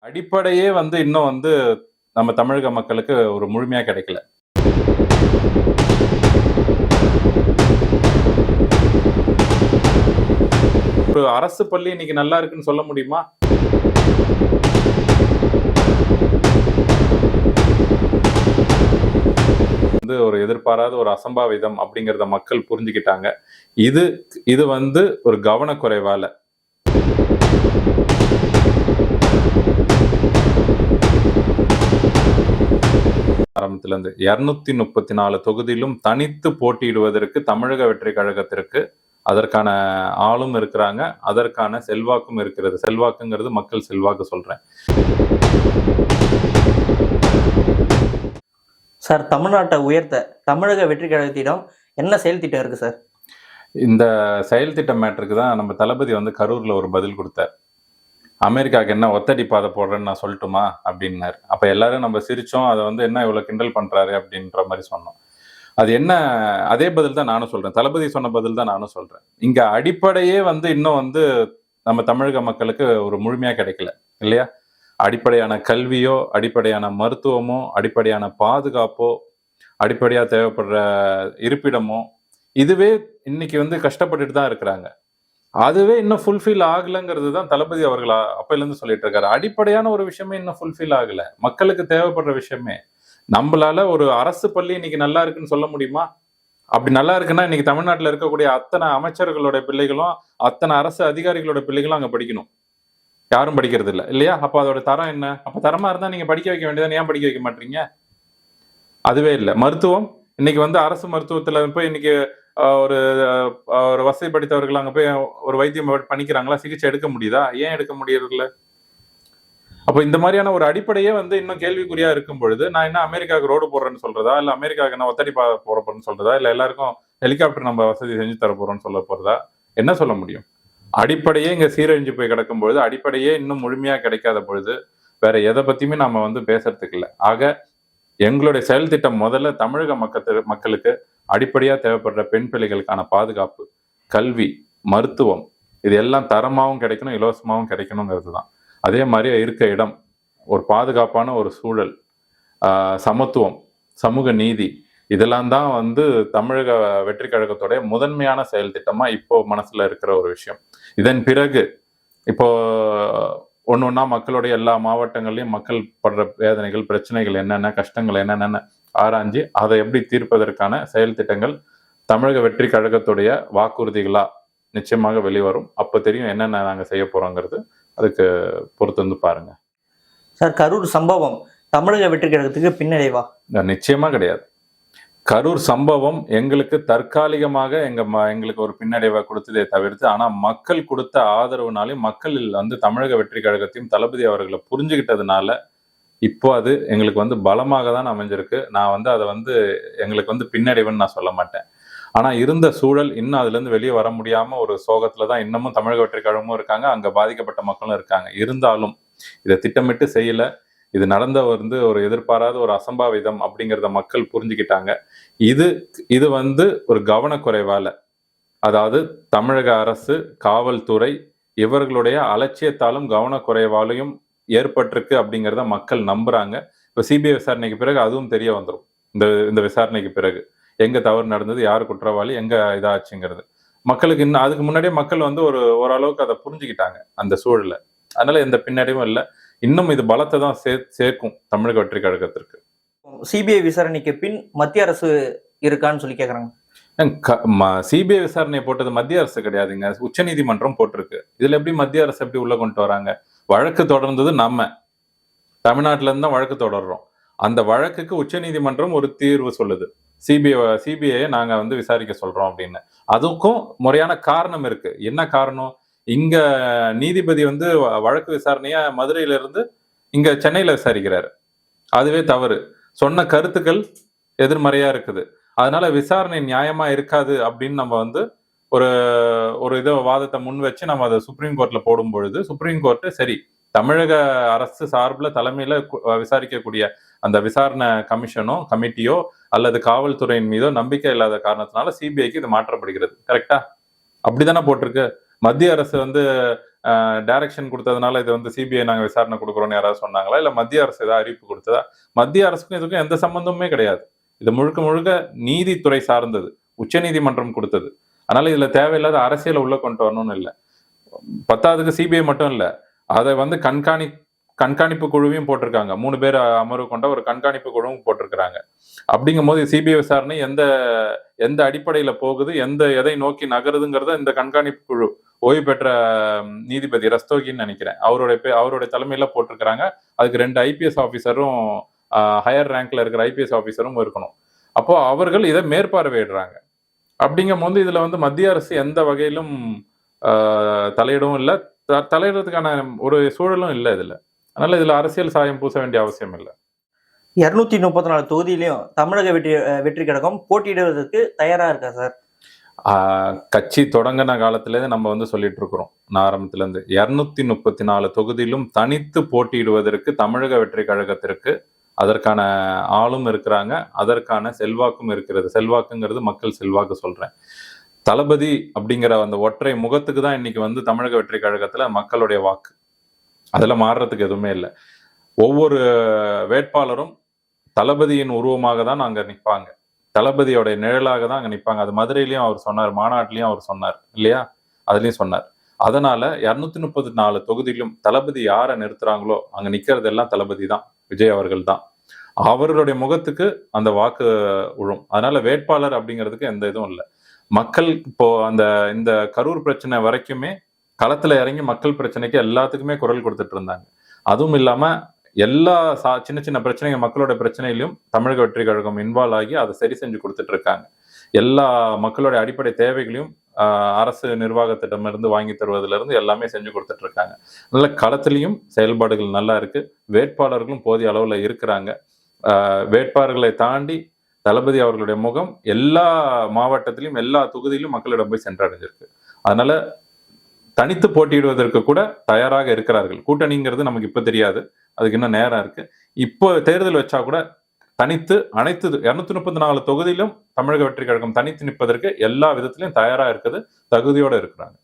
அடிப்படையே இன்னும் நம்ம தமிழக மக்களுக்கு ஒரு முழுமையா கிடைக்கல. ஒரு அரசு பள்ளி இன்னைக்கு நல்லா இருக்குன்னு சொல்ல முடியுமா? ஒரு எதிர்பாராத ஒரு அசம்பாவிதம் அப்படிங்கிறத மக்கள் புரிஞ்சுக்கிட்டாங்க. இது இது ஒரு கவனக்குறைவால. ஆரம்பத்துல இருந்து 234 தொகுதியிலும் தனித்து போட்டியிடுவதற்கு தமிழக வெற்றி கழகத்திற்கு அதற்கான ஆளும் இருக்கிறாங்க, அதற்கான செல்வாக்கும் இருக்கிறது. செல்வாக்குங்கிறது மக்கள் செல்வாக்கு சொல்றேன். சார், தமிழ்நாட்டை உயர்த்த தமிழக வெற்றி கழகத்திடம் என்ன செயல் திட்டம் இருக்கு சார்? இந்த செயல் திட்டம் மேட்டருக்கு தான் நம்ம தளபதி கரூர்ல ஒரு பதில் கொடுத்தார். அமெரிக்காவுக்கு என்ன ஒத்தடி பாதை போடுறேன்னு நான் சொல்லட்டுமா அப்படின்னாரு. அப்ப எல்லாரும் நம்ம சிரிச்சோம். அதை என்ன இவ்வளவு கிண்டல் பண்றாரு அப்படின்ற மாதிரி சொன்னோம். அது என்ன, அதே பதில் தான் நானும் சொல்றேன். தளபதி சொன்ன பதில் தான் நானும் சொல்றேன். இங்க அடிப்படையே இன்னும் நம்ம தமிழக மக்களுக்கு ஒரு முழுமையா கிடைக்கல இல்லையா? அடிப்படையான கல்வியோ, அடிப்படையான மருத்துவமோ, அடிப்படையான பாதுகாப்போ, அடிப்படையா தேவைப்படுற இருப்பிடமோ, இதுவே இன்னைக்கு கஷ்டப்பட்டுட்டு தான் இருக்கிறாங்க. அதுவே இன்னும் ஃபுல்ஃபில் ஆகலைங்கிறது தான் தளபதி அவர்கள் அப்பையில இருந்து சொல்லிட்டு இருக்காரு. அடிப்படையான ஒரு விஷயமே இன்னும் ஃபுல்ஃபில் ஆகல. மக்களுக்கு தேவைப்படுற விஷயமே. நம்மளால ஒரு அரசு பள்ளி இன்னைக்கு நல்லா இருக்குன்னு சொல்ல முடியுமா? அப்படி நல்லா இருக்குன்னா இன்னைக்கு தமிழ்நாட்டில் இருக்கக்கூடிய அத்தனை அமைச்சர்களோட பிள்ளைகளும், அத்தனை அரசு அதிகாரிகளோட பிள்ளைகளும் அங்க படிக்கணும். யாரும் படிக்கிறது இல்லை இல்லையா? அப்ப அதோட தரம் என்ன? அப்ப தரமா இருந்தா நீங்க படிக்க வைக்க வேண்டியதானே, ஏன் படிக்க வைக்க மாட்டீங்க? அதுவே இல்லை. மருத்துவம் இன்னைக்கு அரசு மருத்துவத்துல போய் இன்னைக்கு ஒரு ஒரு வசதி படித்தவர்கள் அங்க போய் ஒரு வைத்தியம் பண்ணிக்கிறாங்களா? சிகிச்சை எடுக்க முடியுதா? ஏன் எடுக்க முடியறதில்ல? அப்ப இந்த மாதிரியான ஒரு அடிப்படையே இன்னும் கேள்விக்குறியா இருக்கும் பொழுது, நான் என்ன அமெரிக்காவுக்கு ரோடு போடுறேன்னு சொல்றதா, இல்ல அமெரிக்காவுக்கு என்ன ஒத்தடி பாதை போட போறேன்னு சொல்றதா, இல்ல எல்லாருக்கும் ஹெலிகாப்டர் நம்ம வசதி செஞ்சு தர போறோம்னு சொல்ல போறதா, என்ன சொல்ல முடியும்? அடிப்படையே இங்க சீரழிஞ்சு போய் கிடக்கும் பொழுது, அடிப்படையே இன்னும் முழுமையா கிடைக்காத பொழுது, வேற எதை பத்தியுமே நாம பேசுறதுக்கு இல்லை. ஆக எங்களுடைய செயல் திட்டம் முதல்ல தமிழக மக்களுக்கு அடிப்படையா தேவைப்படுற பெண் பிள்ளைகளுக்கான பாதுகாப்பு, கல்வி, மருத்துவம், இது எல்லாம் தரமாகவும் கிடைக்கணும், இலவசமாகவும் கிடைக்கணுங்கிறது தான். அதே மாதிரி இருக்க இடம், ஒரு பாதுகாப்பான ஒரு சூழல், சமத்துவம், சமூக நீதி, இதெல்லாம் தான் தமிழக வெற்றி கழகத்துடைய முதன்மையான செயல் திட்டமா இப்போ மனசுல இருக்கிற ஒரு விஷயம். இதன் பிறகு இப்போ ஒன்னொன்னா மக்களுடைய எல்லா மாவட்டங்கள்லயும் மக்கள் படுற வேதனைகள், பிரச்சனைகள் என்னென்ன, கஷ்டங்கள் என்னென்னு ஆராய்ஞ்சு அதை எப்படி தீர்ப்பதற்கான செயல் திட்டங்கள் தமிழக வெற்றி கழகத்துடைய வாக்குறுதிகளா நிச்சயமாக வெளிவரும். அப்ப தெரியும் என்னென்ன நாங்க செய்ய போறோங்கிறது. அதுக்கு பொறுத்து பாருங்க சார். கரூர் சம்பவம் தமிழக வெற்றி கழகத்துக்கு பின்னடைவா? நிச்சயமா கிடையாது. கரூர் சம்பவம் எங்களுக்கு தற்காலிகமாக எங்களுக்கு ஒரு பின்னடைவை கொடுத்ததே தவிர்த்து, ஆனா மக்கள் கொடுத்த ஆதரவுனாலையும் மக்கள் தமிழக வெற்றி கழகத்தையும் தளபதி அவர்களை புரிஞ்சுக்கிட்டதுனால இப்போ அது எங்களுக்கு பலமாக தான் அமைஞ்சிருக்கு. நான் அதை எங்களுக்கு பின்னடைவுன்னு நான் சொல்ல மாட்டேன். ஆனா இருந்த சூழல் இன்னும் அதுல இருந்து வெளியே வர முடியாம ஒரு சோகத்துலதான் இன்னமும் தமிழக வெற்றி கழகமும் இருக்காங்க, அங்க பாதிக்கப்பட்ட மக்களும் இருக்காங்க. இருந்தாலும் இதை திட்டமிட்டு செய்யல. இது நடந்த ஒரு எதிர்பாராத ஒரு அசம்பாவிதம் அப்படிங்கிறத மக்கள் புரிஞ்சுக்கிட்டாங்க. இது ஒரு கவனக்குறைவால, அதாவது தமிழக அரசு, காவல்துறை இவர்களுடைய அலட்சியத்தாலும் கவனக்குறைவாலையும் ஏற்பட்டிருக்கு அப்படிங்கிறத மக்கள் நம்புறாங்க. இப்ப சிபிஐ விசாரணைக்கு பிறகு அதுவும் தெரிய வந்துடும். இந்த விசாரணைக்கு பிறகு எங்க தவறு நடந்தது, யாரு குற்றவாளி, எங்க இதாச்சுங்கிறது மக்களுக்கு இன்னும் அதுக்கு முன்னாடியே மக்கள் ஓரளவுக்கு அதை புரிஞ்சுக்கிட்டாங்க அந்த சூழல்ல. அதனால எந்த பின்னடைவும் இல்லை. இன்னும் இது பலத்தை தான் சேர்க்கும் தமிழக வெற்றி கழகத்திற்கு. சிபிஐ விசாரணைக்கு பின் மத்திய அரசு இருக்கான்னு சொல்லி கேக்குறாங்க. சிபிஐ விசாரணை போட்டது மத்திய அரசு கிடையாதுங்க, உச்ச நீதிமன்றம் போட்டிருக்கு. இதுல எப்படி மத்திய அரசு எப்படி உள்ள கொண்டு வராங்க? வழக்கு தொடர்ந்தது நம்ம தமிழ்நாட்டுல இருந்து தான் வழக்கு தொடர்றோம். அந்த வழக்குக்கு உச்ச நீதிமன்றம் ஒரு தீர்வு சொல்லுது, சிபிஐ நாங்க விசாரிக்க சொல்றோம் அப்படின்னு. அதுக்கும் முறையான காரணம் இருக்கு. என்ன காரணம்? இங்க நீதிபதி வழக்கு விசாரணைய மதுரையில இருந்து இங்க சென்னையில விசாரிக்கிறாரு. அதுவே தவறு. சொன்ன கருத்துக்கள் எதிர்மறையா இருக்குது. அதனால விசாரணை நியாயமா இருக்காது அப்படின்னு நம்ம ஒரு வாதத்தை முன் வச்சு நம்ம அதை சுப்ரீம் கோர்ட்ல போடும் பொழுது, சுப்ரீம் கோர்ட் சரி, தமிழக அரசு சார்பில் தலைமையில விசாரிக்கக்கூடிய அந்த விசாரணை கமிஷனோ கமிட்டியோ அல்லது காவல்துறையின் மீதோ நம்பிக்கை இல்லாத காரணத்தினால சிபிஐக்கு இது மாற்றப்படுகிறது. கரெக்டா? அப்படித்தானே போட்டிருக்கு. மத்திய அரசு டைரக்ஷன் கொடுத்ததுனால இது வந்து சிபிஐ நாங்க விசாரணை கொடுக்குறோம்னு யாராவது சொன்னாங்களா, இல்ல மத்திய அரசு ஏதாவது அறிவிப்பு கொடுத்ததா? மத்திய அரசுக்கும் இதுக்கும் எந்த சம்பந்தமுமே கிடையாது. இது முழுக்க முழுக்க நீதித்துறை சார்ந்தது, உச்சநீதிமன்றம் கொடுத்தது. அதனால இதுல தேவையில்லாத அரசியலை உள்ள கொண்டு வரணும்னு இல்லை. பத்தாவதுக்கு சிபிஐ மட்டும் இல்ல, அதை வந்து கண்காணிப்பு குழுவையும் போட்டிருக்காங்க. 3 பேர் அமர்வு கொண்ட ஒரு கண்காணிப்பு குழுவும் போட்டிருக்கிறாங்க. அப்படிங்கும் போது சிபிஐ விசாரணை எந்த அடிப்படையில போகுது, எதை நோக்கி நகருதுங்கிறத இந்த கண்காணிப்பு குழு ஓய்வு பெற்ற நீதிபதி ரஸ்தோகின்னு நினைக்கிறேன், அவருடைய தலைமையில போட்டிருக்கிறாங்க. அதுக்கு 2 ஐபிஎஸ் ஆபீசரும் ஹையர் ரேங்க்ல இருக்கிற ஐபிஎஸ் ஆபீசரும் இருக்கணும். அப்போ அவர்கள் இதை மேற்பார்வையிடுறாங்க. அப்படிங்கும் போது இதுல வந்து மத்திய அரசு எந்த வகையிலும் தலையிடவும் இல்லை, தலையிடுறதுக்கான ஒரு சூழலும் இல்லை இதுல. அதனால இதுல அரசியல் சாயம் பூச வேண்டிய அவசியம் இல்லை. 234 தொகுதியிலையும் தமிழக வெற்றி கழகம் போட்டியிடுவதற்கு தயாரா இருக்கா சார்? கட்சி தொடங்கின காலத்திலேருந்து நம்ம வந்து சொல்லிட்டு இருக்கிறோம், நான் ஆரம்பத்துல இருந்து 234 தொகுதியிலும் தனித்து போட்டியிடுவதற்கு தமிழக வெற்றி கழகத்திற்கு அதற்கான ஆளும் இருக்கிறாங்க, அதற்கான செல்வாக்கும் இருக்கிறது. செல்வாக்குங்கிறது மக்கள் செல்வாக்கு சொல்றேன். தளபதி அப்படிங்கிற அந்த ஒற்றை முகத்துக்கு தான் இன்னைக்கு வந்து தமிழக வெற்றி கழகத்துல மக்களுடைய வாக்கு. அதுல மாறுறதுக்கு எதுவுமே இல்லை. ஒவ்வொரு வேட்பாளரும் தளபதியின் உருவமாக தான் அங்க நிற்பாங்க, தளபதியோட நிழலாக தான் அங்க நிற்பாங்க. அது மதுரையிலயும் அவர் சொன்னார், மாநாட்டிலையும் அவர் சொன்னார் இல்லையா, அதுலயும் சொன்னார். அதனால 234 தொகுதியிலும் தளபதி யாரை நிறுத்துறாங்களோ அங்க நிக்கிறது எல்லாம் தளபதி தான், விஜய் அவர்கள் தான். அவர்களுடைய முகத்துக்கு அந்த வாக்கு விழும். அதனால வேட்பாளர் அப்படிங்கிறதுக்கு எந்த இதுவும் இல்லை. மக்கள் இப்போ இந்த கரூர் பிரச்சனை வரைக்குமே களத்துல இறங்கி மக்கள் பிரச்சனைக்கு எல்லாத்துக்குமே குரல் கொடுத்துட்டு இருந்தாங்க. அதுவும் இல்லாம எல்லா சின்ன சின்ன பிரச்சனைகள், மக்களோட பிரச்சனையிலும் தமிழக வெற்றி கழகம் இன்வால்வ் ஆகி அதை சரி செஞ்சு கொடுத்துட்டு இருக்காங்க. எல்லா மக்களுடைய அடிப்படை தேவைகளையும் அரசு நிர்வாகத்திடமிருந்து வாங்கி தருவதிலிருந்து இருந்து எல்லாமே செஞ்சு கொடுத்துட்டு இருக்காங்க. அதனால களத்திலையும் செயல்பாடுகள் நல்லா இருக்கு, வேட்பாளர்களும் போதிய அளவுல இருக்கிறாங்க. வேட்பாளர்களை தாண்டி தளபதி அவர்களுடைய முகம் எல்லா மாவட்டத்திலும் எல்லா தொகுதியிலும் மக்களிடம் போய் சென்றடைஞ்சிருக்கு. அதனால தனித்து போட்டியிடுவதற்கு கூட தயாராக இருக்கிறார்கள். கூட்டணிங்கிறது நமக்கு இப்ப தெரியாது, அதுக்கு இன்னும் நேரம் இருக்கு. இப்போ தேர்தல் வச்சா கூட தனித்து அனைத்து 234 தொகுதியிலும் தமிழக வெற்றி கழகம் தனித்து நிற்பதற்கு எல்லா விதத்திலையும் தயாரா இருக்குது, தகுதியோட இருக்கிறாங்க.